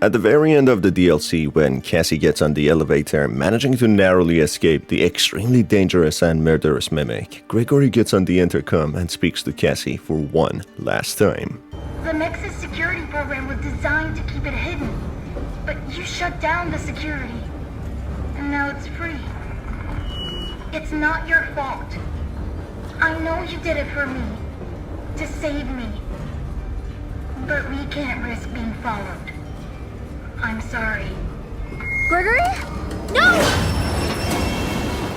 At the very end of the DLC, when Cassie gets on the elevator, managing to narrowly escape the extremely dangerous and murderous mimic, Gregory gets on the intercom and speaks to Cassie for one last time. The Nexus security program was designed to keep it hidden, but you shut down the security, and now it's free. It's not your fault. I know you did it for me, to save me, but we can't risk being followed. I'm sorry. Gregory? No!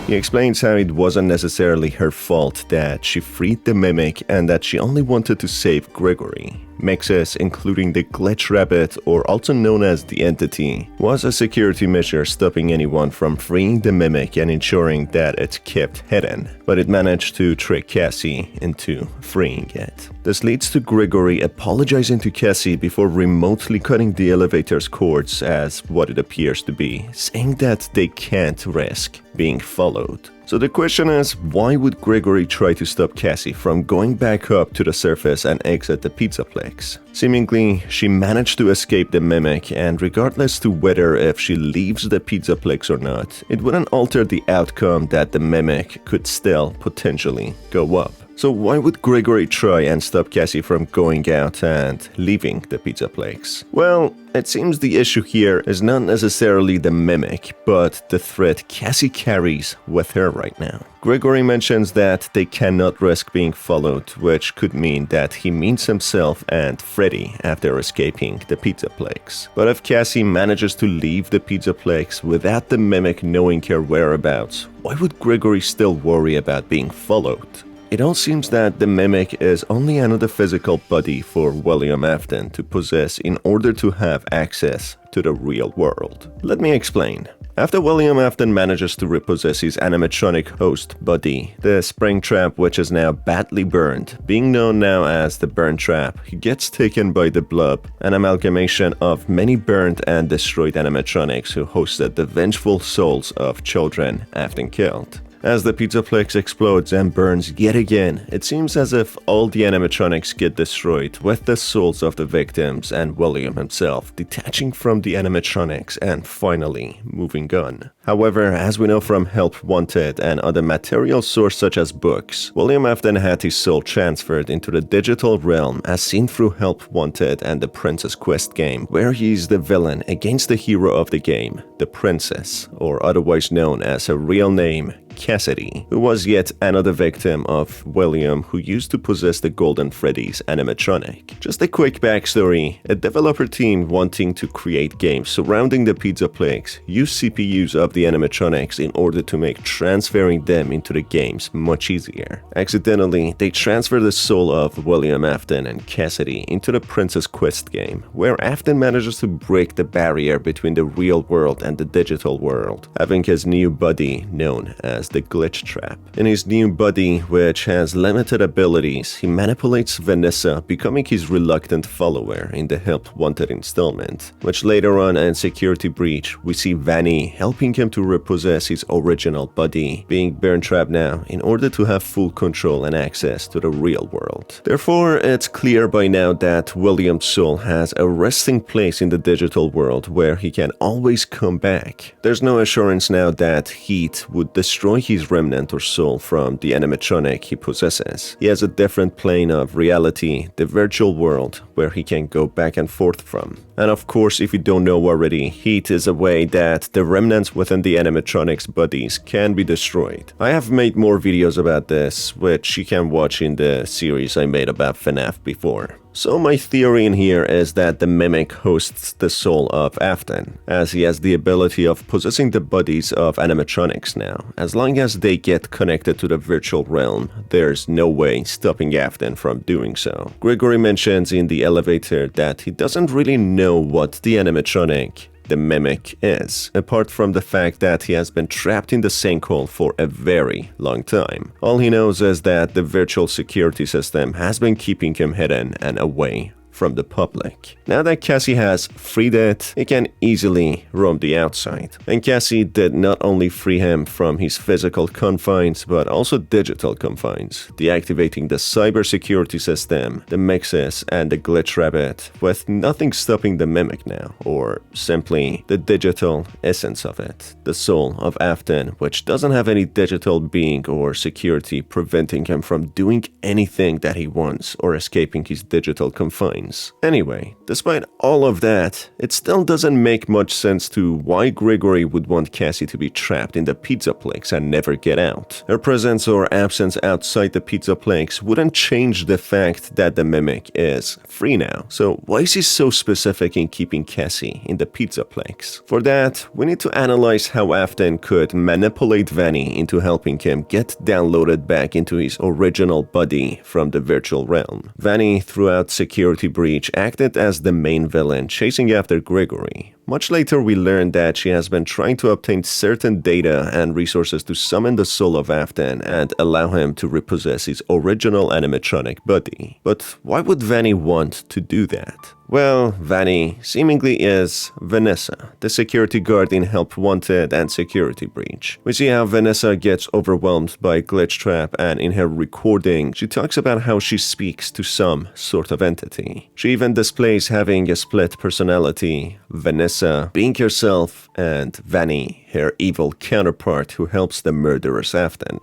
He explains how it wasn't necessarily her fault that she freed the mimic and that she only wanted to save Gregory. Mexes, including the glitch rabbit, or also known as the entity, was a security measure stopping anyone from freeing the mimic and ensuring that it kept hidden, but it managed to trick Cassie into freeing it. This leads to Gregory apologizing to Cassie before remotely cutting the elevator's cords as what it appears to be, saying that they can't risk being followed. So the question is, why would Gregory try to stop Cassie from going back up to the surface and exit the pizzaplex? Seemingly, she managed to escape the mimic, and regardless to whether if she leaves the pizzaplex or not, it wouldn't alter the outcome that the mimic could still potentially go up. So why would Gregory try and stop Cassie from going out and leaving the pizzaplex? Well, it seems the issue here is not necessarily the mimic, but the threat Cassie carries with her right now. Gregory mentions that they cannot risk being followed, which could mean that he means himself and Freddy after escaping the pizzaplex. But if Cassie manages to leave the pizzaplex without the mimic knowing her whereabouts, why would Gregory still worry about being followed? It all seems that the mimic is only another physical body for William Afton to possess in order to have access to the real world. Let me explain. After William Afton manages to repossess his animatronic host, Buddy, the Springtrap, which is now badly burned, being known now as the Burn Trap, he gets taken by the Blob, an amalgamation of many burned and destroyed animatronics who hosted the vengeful souls of children Afton killed. As the pizzaplex explodes and burns yet again, it seems as if all the animatronics get destroyed, with the souls of the victims and William himself detaching from the animatronics and finally moving on. However, as we know from Help Wanted and other material sources such as books, William Afton had his soul transferred into the digital realm as seen through Help Wanted and the Princess Quest game, where he is the villain against the hero of the game, the princess, or otherwise known as her real name, Cassie, who was yet another victim of William, who used to possess the Golden Freddy's animatronic. Just a quick backstory, a developer team wanting to create games surrounding the pizzaplex used CPUs of the animatronics in order to make transferring them into the games much easier. Accidentally, they transferred the soul of William Afton and Cassie into the Princess Quest game, where Afton manages to break the barrier between the real world and the digital world, having his new buddy known as the Glitch Trap. In his new buddy, which has limited abilities, he manipulates Vanessa, becoming his reluctant follower in the Help Wanted installment, which later on in Security Breach, we see Vanny helping him to repossess his original buddy, being Burn Trap now, in order to have full control and access to the real world. Therefore, it's clear by now that William's soul has a resting place in the digital world where he can always come back. There's no assurance now that Heat would destroy his remnant or soul from the animatronic he possesses. He has a different plane of reality, the virtual world, where he can go back and forth from. And of course, if you don't know already, Heat is a way that the remnants within the animatronic's bodies can be destroyed. I have made more videos about this, which you can watch in the series I made about FNAF before. So my theory in here is that the mimic hosts the soul of Afton, as he has the ability of possessing the bodies of animatronics now. As long as they get connected to the virtual realm, there's no way stopping Afton from doing so. Gregory mentions in the elevator that he doesn't really know what the animatronic, the mimic, is, apart from the fact that he has been trapped in the sinkhole for a very long time. All he knows is that the virtual security system has been keeping him hidden and away from the public. Now that Cassie has freed it, he can easily roam the outside. And Cassie did not only free him from his physical confines, but also digital confines, deactivating the cybersecurity system, the mixes, and the glitch rabbit, with nothing stopping the mimic now, or simply the digital essence of it, the soul of Afton, which doesn't have any digital being or security preventing him from doing anything that he wants or escaping his digital confines. Anyway, despite all of that, it still doesn't make much sense to why Gregory would want Cassie to be trapped in the pizzaplex and never get out. Her presence or absence outside the pizzaplex wouldn't change the fact that the mimic is free now. So why is he so specific in keeping Cassie in the pizzaplex? For that, we need to analyze how Afton could manipulate Vanny into helping him get downloaded back into his original body from the virtual realm. Vanny, throughout Security Breach, acted as the main villain chasing after Gregory. Much later, we learned that she has been trying to obtain certain data and resources to summon the soul of Afton and allow him to repossess his original animatronic body. But why would Vanny want to do that? Well, Vanny seemingly is Vanessa, the security guard in Help Wanted and Security Breach. We see how Vanessa gets overwhelmed by Glitch Trap, and in her recording, she talks about how she speaks to some sort of entity. She even displays having a split personality, Vanessa being herself and Vanny, her evil counterpart who helps the murderous Afton.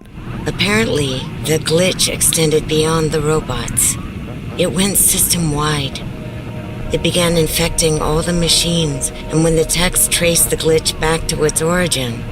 Apparently, the glitch extended beyond the robots. It went system-wide. It began infecting all the machines, and when the techs traced the glitch back to its origin,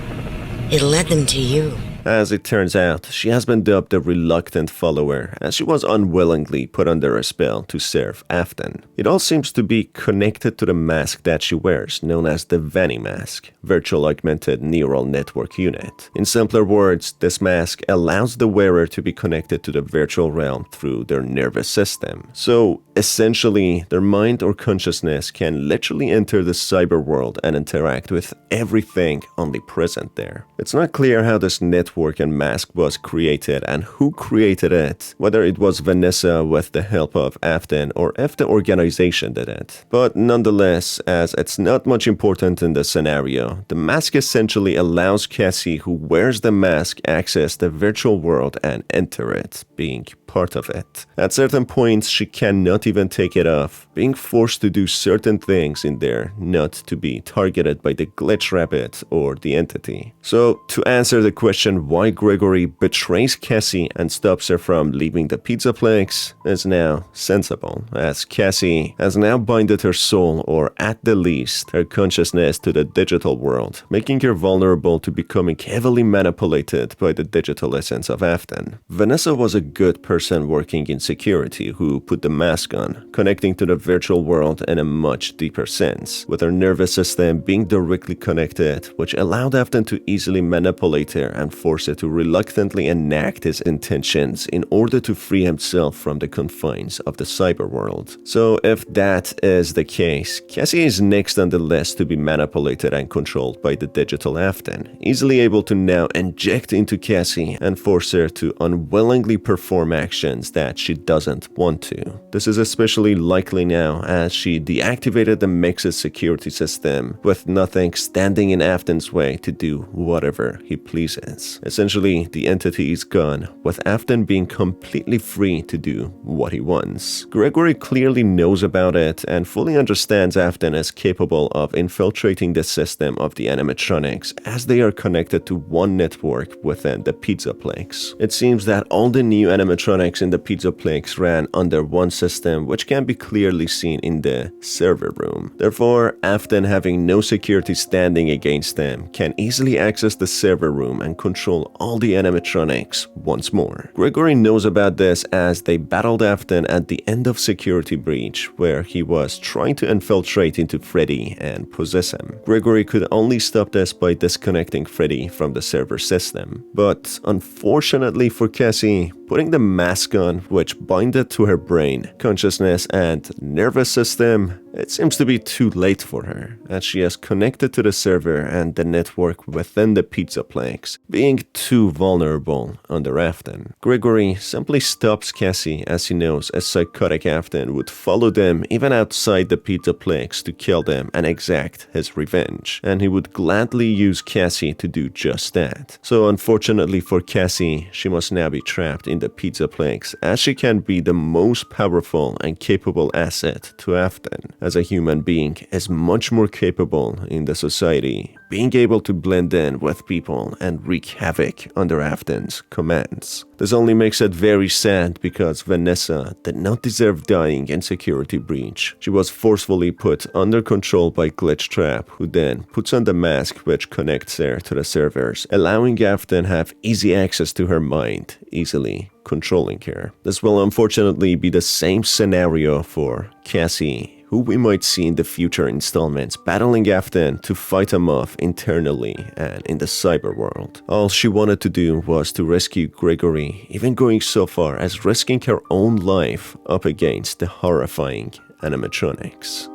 it led them to you. As it turns out, she has been dubbed a reluctant follower, as she was unwillingly put under a spell to serve Afton. It all seems to be connected to the mask that she wears, known as the Vanny Mask, Virtual Augmented Neural Network Unit. In simpler words, this mask allows the wearer to be connected to the virtual realm through their nervous system. So, essentially, their mind or consciousness can literally enter the cyber world and interact with everything only present there. It's not clear how this network and mask was created and who created it, whether it was Vanessa with the help of Afton or if the organization did it. But nonetheless, as it's not much important in the scenario, the mask essentially allows Cassie, who wears the mask, access the virtual world and enter it, being part of it. At certain points, she cannot even take it off, being forced to do certain things in there not to be targeted by the glitch rabbit or the entity. So, to answer the question why Gregory betrays Cassie and stops her from leaving the pizzaplex is now sensible, as Cassie has now binded her soul, or at the least, her consciousness, to the digital world, making her vulnerable to becoming heavily manipulated by the digital essence of Afton. Vanessa was a good person working in security who put the mask on, connecting to the virtual world in a much deeper sense, with her nervous system being directly connected, which allowed Afton to easily manipulate her and force it to reluctantly enact his intentions in order to free himself from the confines of the cyber world. So if that is the case, Cassie is next on the list to be manipulated and controlled by the digital Afton, easily able to now inject into Cassie and force her to unwillingly perform actions that she doesn't want to. This is especially likely now as she deactivated the Mix's security system, with nothing standing in Afton's way to do whatever he pleases. Essentially, the entity is gone, with Afton being completely free to do what he wants. Gregory clearly knows about it and fully understands Afton is capable of infiltrating the system of the animatronics, as they are connected to one network within the pizzaplex. It seems that all the new animatronics in the pizzaplex ran under one system, which can be clearly seen in the server room. Therefore, Afton, having no security standing against them, can easily access the server room and control all the animatronics once more. Gregory knows about this as they battled Afton at the end of Security Breach, where he was trying to infiltrate into Freddy and possess him. Gregory could only stop this by disconnecting Freddy from the server system. But unfortunately for Cassie, putting the mask on, which binded to her brain, consciousness, and nervous system, it seems to be too late for her, as she is connected to the server and the network within the pizzaplex, being being too vulnerable under Afton. Gregory simply stops Cassie as he knows a psychotic Afton would follow them even outside the pizzaplex to kill them and exact his revenge, and he would gladly use Cassie to do just that. So unfortunately for Cassie, she must now be trapped in the pizzaplex as she can be the most powerful and capable asset to Afton, as a human being is much more capable in the society, being able to blend in with people and wreak havoc under Afton's commands. This only makes it very sad because Vanessa did not deserve dying in security breach. She was forcefully put under control by Glitchtrap, who then puts on the mask which connects her to the servers, allowing Afton have easy access to her mind, easily controlling her. This will unfortunately be the same scenario for Cassie, who we might see in the future installments battling Afton to fight him off internally and in the cyber world. All she wanted to do was to rescue Gregory, even going so far as risking her own life up against the horrifying animatronics.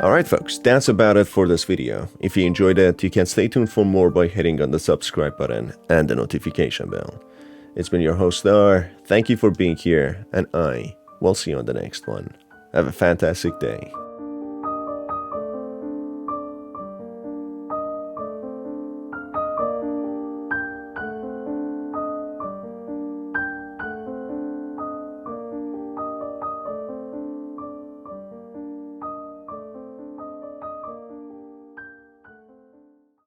Alright folks, that's about it for this video. If you enjoyed it, you can stay tuned for more by hitting on the subscribe button and the notification bell. It's been your host R, thank you for being here, and I will see you on the next one. Have a fantastic day.